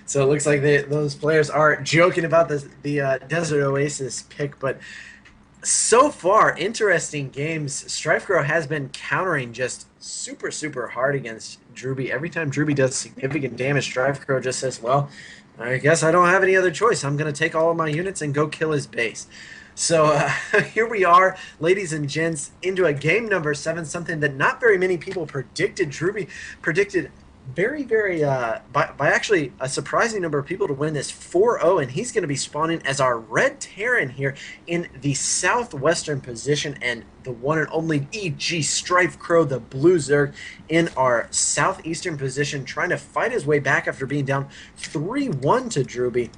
So it looks like those players are joking about the Desert Oasis pick, but so far, interesting games. StrifeCro has been countering just super hard against Drewbie. Every time Drewbie does significant damage, StrifeCro just says, well, I guess I don't have any other choice. I'm going to take all of my units and go kill his base. So here we are, ladies and gents, into a game number 7, something that not very many people predicted. Drewbie predicted by actually a surprising number of people to win this 4-0, and he's going to be spawning as our red Terran here in the southwestern position, and the one and only EG.StrifeCro, the blue Zerg, in our southeastern position, trying to fight his way back after being down 3-1 to Drewbie.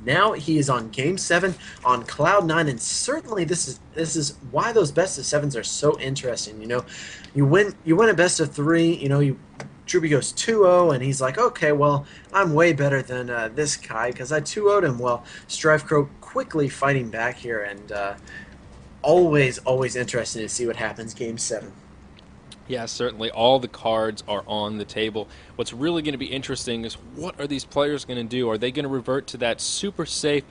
Now he is on game 7 on cloud 9, and certainly this is why those best of 7s are so interesting. You win a best of 3. Drewbie goes 2-0, and he's like, okay, well, I'm way better than this guy because I 2-0'd him. Well, StrifeCro quickly fighting back here, and always interesting to see what happens game 7. Yeah, certainly. All the cards are on the table. What's really going to be interesting is what are these players going to do? Are they going to revert to that super safe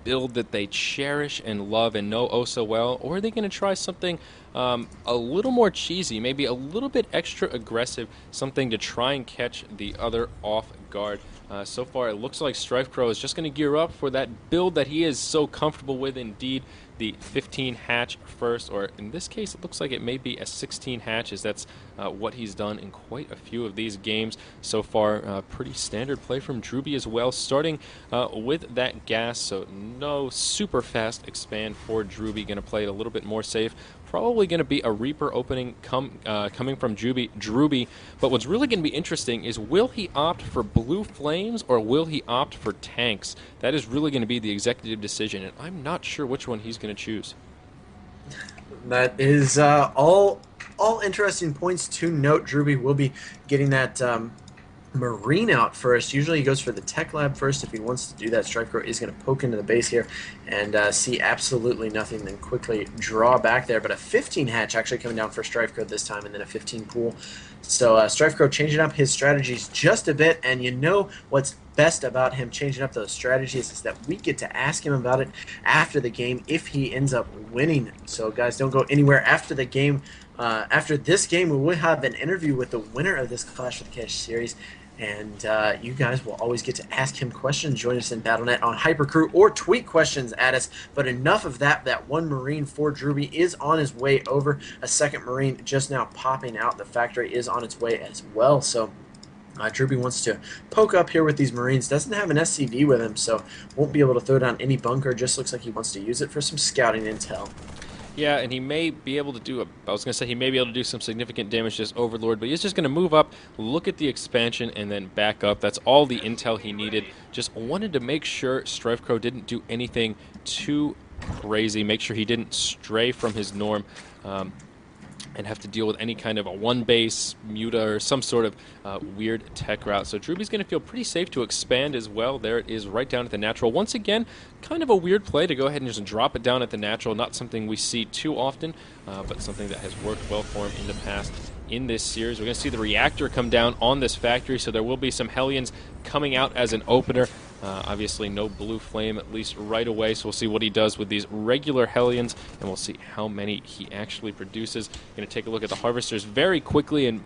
build that they cherish and love and know oh so well? Or are they going to try something a little more cheesy, maybe a little bit extra aggressive, something to try and catch the other off guard? So far, it looks like StrifeCro is just going to gear up for that build that he is so comfortable with indeed. The 15 hatch first, or in this case it looks like it may be a 16 hatch, as that's what he's done in quite a few of these games so far. Pretty standard play from Drewbie as well, starting with that gas, so no super fast expand for Drewbie. Going to play it a little bit more safe. Probably going to be a Reaper opening coming from Drewbie, but what's really going to be interesting is will he opt for blue flames or will he opt for tanks? That is really going to be the executive decision, and I'm not sure which one he's going to choose. That is all interesting points to note. Drewbie will be getting that Marine out first. Usually he goes for the tech lab first if he wants to do that. StrifeCro is going to poke into the base here and see absolutely nothing, then quickly draw back there. But a 15 hatch actually coming down for StrifeCro this time, and then a 15 pool. So StrifeCro changing up his strategies just a bit, and you know what's best about him changing up those strategies is that we get to ask him about it after the game if he ends up winning. So guys, don't go anywhere after the game. After this game, we will have an interview with the winner of this Clash of the Cash series, and you guys will always get to ask him questions. Join us in Battle.net on Hypercrew or tweet questions at us. But enough of that. That one Marine for Drewbie is on his way over. A second Marine just now popping out. The factory is on its way as well. So Drewbie wants to poke up here with these Marines. Doesn't have an SCV with him, so won't be able to throw down any bunker. Just looks like he wants to use it for some scouting intel. Yeah, and he may be able to do I was going to say he may be able to do some significant damage to this Overlord, but he's just going to move up, look at the expansion, and then back up. That's all the intel he needed. Just wanted to make sure StrifeCro didn't do anything too crazy, make sure he didn't stray from his norm. And have to deal with any kind of a one-base, muta, or some sort of weird tech route. So Drewbie's going to feel pretty safe to expand as well. There it is right down at the natural. Once again, kind of a weird play to go ahead and just drop it down at the natural. Not something we see too often, but something that has worked well for him in the past in this series. We're going to see the reactor come down on this factory, so there will be some Hellions coming out as an opener. Obviously no blue flame, at least right away, so we'll see what he does with these regular Hellions, and we'll see how many he actually produces. Going to take a look at the Harvesters very quickly, and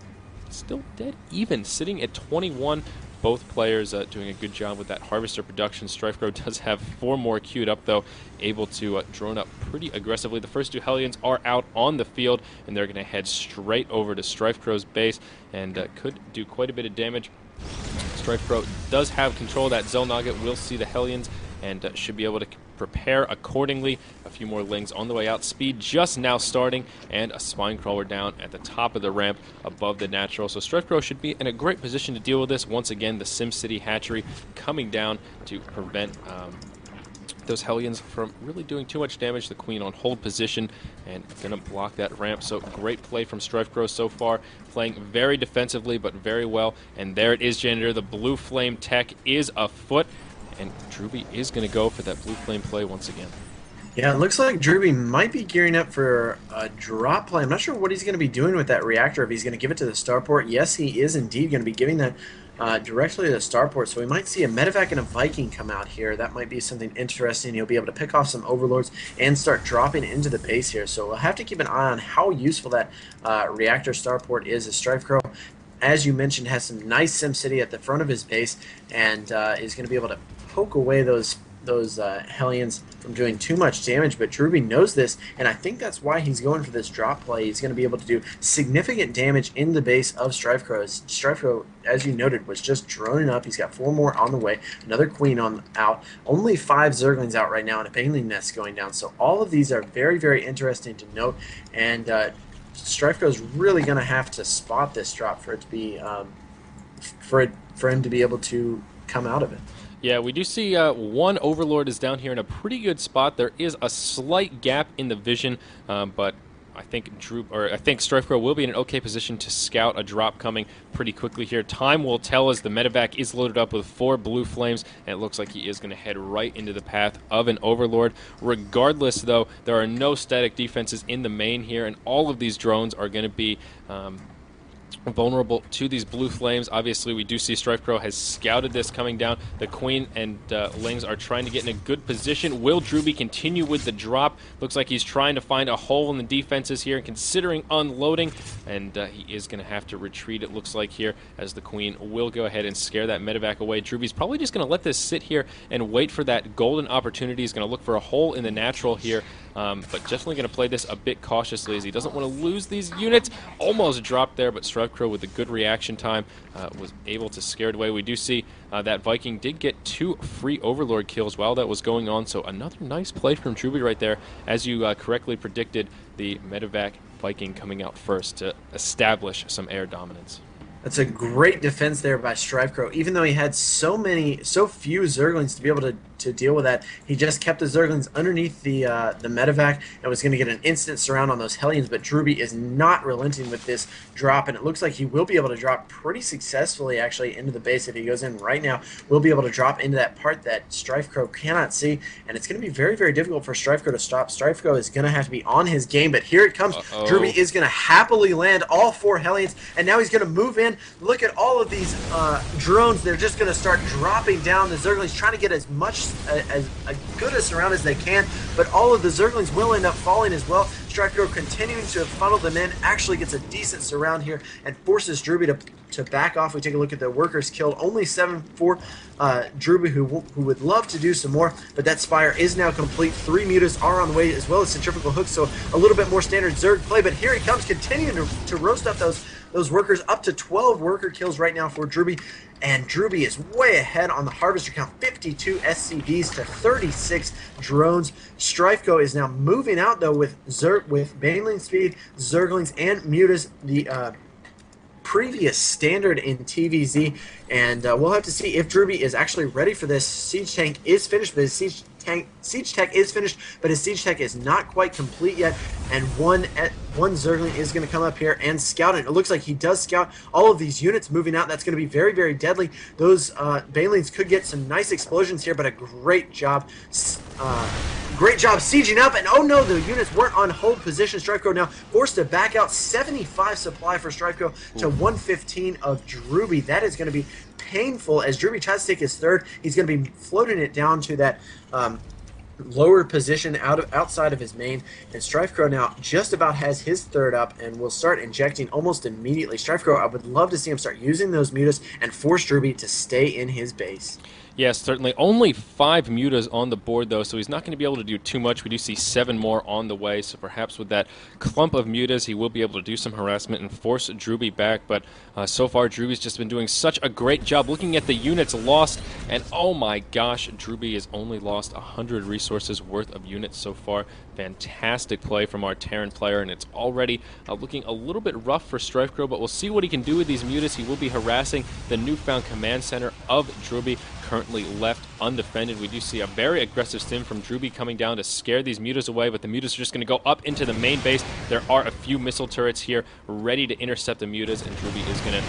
still dead even, sitting at 21. Both players doing a good job with that Harvester production. StrifeCro does have 4 more queued up, though, able to drone up pretty aggressively. The first 2 Hellions are out on the field, and they're going to head straight over to StrifeCro's base, and could do quite a bit of damage. StrifeCro does have control of that Xel'Naga, will see the Hellions, and should be able to prepare accordingly. A few more Lings on the way out. Speed just now starting, and a Spine Crawler down at the top of the ramp above the natural. So StrifeCro should be in a great position to deal with this. Once again, the SimCity hatchery coming down to prevent those Hellions from really doing too much damage. The Queen on hold position and going to block that ramp. So great play from StrifeCro so far, playing very defensively but very well. And there it is, Janitor. The blue flame tech is afoot, and Drewbie is going to go for that blue flame play once again. Yeah, it looks like Drewbie might be gearing up for a drop play. I'm not sure what he's going to be doing with that reactor, if he's going to give it to the starport. Yes, he is indeed going to be giving that directly to the starport. So we might see a medevac and a Viking come out here. That might be something interesting. He'll be able to pick off some overlords and start dropping into the base here. So we'll have to keep an eye on how useful that reactor starport is. As StrifeCro, as you mentioned, has some nice SimCity at the front of his base and is going to be able to poke away those Hellions from doing too much damage, but Drewbie knows this, and I think that's why he's going for this drop play. He's going to be able to do significant damage in the base of StrifeCro. StrifeCro, as you noted, was just droning up. He's got 4 more on the way, another Queen out, only 5 Zerglings out right now, and a Baneling nest going down. So all of these are very, very interesting to note, and StrifeCro is really going to have to spot this drop for it to be for him to be able to come out of it. Yeah, we do see one Overlord is down here in a pretty good spot. There is a slight gap in the vision, but I think StrifeCro will be in an okay position to scout a drop coming pretty quickly here. Time will tell as the medevac is loaded up with 4 blue flames, and it looks like he is going to head right into the path of an Overlord. Regardless, though, there are no static defenses in the main here, and all of these drones are going to be vulnerable to these blue flames. Obviously, we do see StrifeCro has scouted this coming down. The Queen and Lings are trying to get in a good position. Will Drewbie continue with the drop? Looks like he's trying to find a hole in the defenses here and considering unloading, and he is going to have to retreat, it looks like, here, as the Queen will go ahead and scare that medevac away. Drewbie's probably just going to let this sit here and wait for that golden opportunity. He's going to look for a hole in the natural here, but definitely going to play this a bit cautiously as he doesn't want to lose these units. Almost dropped there, but StrifeCro with a good reaction time was able to scare it away. We do see that Viking did get 2 free Overlord kills while that was going on, so another nice play from Drewbie right there. As you correctly predicted, the medevac Viking coming out first to establish some air dominance. That's a great defense there by StrifeCro. Even though he had so few Zerglings to be able to deal with that, he just kept the Zerglings underneath the medevac and was going to get an instant surround on those Hellions. But Drewbie is not relenting with this drop, and it looks like he will be able to drop pretty successfully actually into the base. If he goes in right now, we'll be able to drop into that part that StrifeCro cannot see, and it's going to be very, very difficult for StrifeCro to stop. StrifeCro is going to have to be on his game, but here it comes. Drewbie is going to happily land all 4 Hellions, and now he's going to move in. Look at all of these drones. They're just going to start dropping down. The Zerglings trying to get as good a surround as they can, but all of the Zerglings will end up falling as well. StrifeCro continuing to funnel them in, actually gets a decent surround here and forces Drewbie to back off. We take a look at the workers killed, only 7 for Drewbie, who would love to do some more, but that Spire is now complete. 3 mutas are on the way, as well as centrifugal hooks, so a little bit more standard Zerg play, but here he comes, continuing to roast up those workers. Up to 12 worker kills right now for Drewbie, and Drewbie is way ahead on the harvester count. 52 SCVs to 36 drones. StrifeCro is now moving out though with Baneling speed, Zerglings, and mutas. The previous standard in TVZ, and we'll have to see if Drewbie is actually ready for this. Siege tank is finished, but his siege tech is finished, but his siege tech is not quite complete yet, and one Zergling is going to come up here and scout it. It looks like he does scout all of these units moving out. That's going to be very, very deadly. Those Banelings could get some nice explosions here, but a great job sieging up, and oh no, the units weren't on hold position. StrifeCro now forced to back out. 75 supply for StrifeCro to 115 of Drewbie. That is going to be painful as Drewbie tries to take his third. He's going to be floating it down to that lower position outside of his main, and StrifeCro now just about has his third up and will start injecting almost immediately. StrifeCro, I would love to see him start using those mutas and force Drewbie to stay in his base. Yes, certainly. Only 5 mutas on the board, though, so he's not going to be able to do too much. We do see 7 more on the way, so perhaps with that clump of mutas, he will be able to do some harassment and force Drewbie back. But so far, Drewbie's just been doing such a great job. Looking at the units lost, and oh my gosh, Drewbie has only lost 100 resources worth of units so far. Fantastic play from our Terran player, and it's already looking a little bit rough for StrifeCro, but we'll see what he can do with these mutas. He will be harassing the newfound command center of Drewbie, currently left undefended. We do see a very aggressive stim from Drewbie coming down to scare these mutas away, but the mutas are just going to go up into the main base. There are a few missile turrets here ready to intercept the mutas, and Drewbie is going to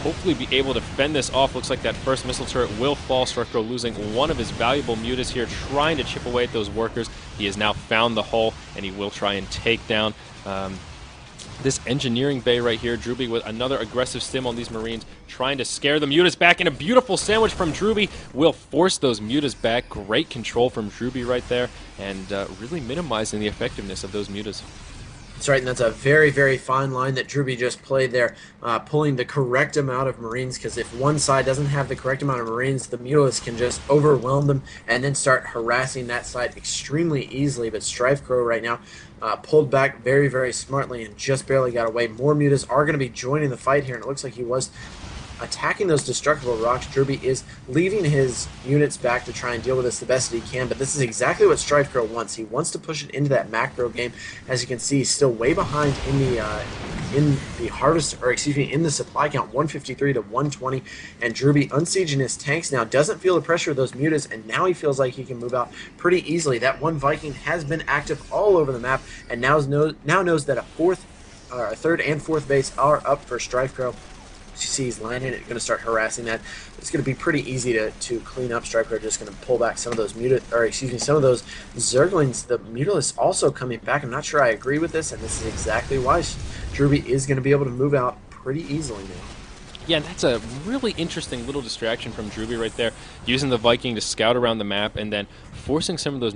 hopefully be able to fend this off. Looks like that first missile turret will fall. StrifeCro losing one of his valuable mutas here, trying to chip away at those workers. He has now found the hole, and he will try and take down this engineering bay right here. Drewbie with another aggressive stim on these Marines, trying to scare the mutas back, and a beautiful sandwich from Drewbie will force those mutas back. Great control from Drewbie right there, and really minimizing the effectiveness of those mutas. That's right, and that's a very, very fine line that Drewbie just played there, pulling the correct amount of Marines, because if one side doesn't have the correct amount of Marines, the Mutas can just overwhelm them and then start harassing that side extremely easily. But StrifeCro right now pulled back very, very smartly and just barely got away. More Mutas are going to be joining the fight here, and it looks like he was attacking those destructible rocks. Drewbie is leaving his units back to try and deal with this the best that he can, but this is exactly what StrifeCro wants. He wants to push it into that macro game. As you can see, he's still way behind in the harvest, or excuse me, in the supply count, 153 to 120, and Drewbie unsieging his tanks now, doesn't feel the pressure of those mutas, and now he feels like he can move out pretty easily. That one Viking has been active all over the map, and now knows that a third and fourth base are up for StrifeCro. You see he's landing it, going to start harassing that. It's going to be pretty easy to clean up. StrifeCro just going to pull back some of those some of those Zerglings. The Mutalisks also coming back. I'm not sure I agree with this, and this is exactly why Drewbie is going to be able to move out pretty easily now. Yeah, that's a really interesting little distraction from Drewbie right there, using the Viking to scout around the map and then forcing some of those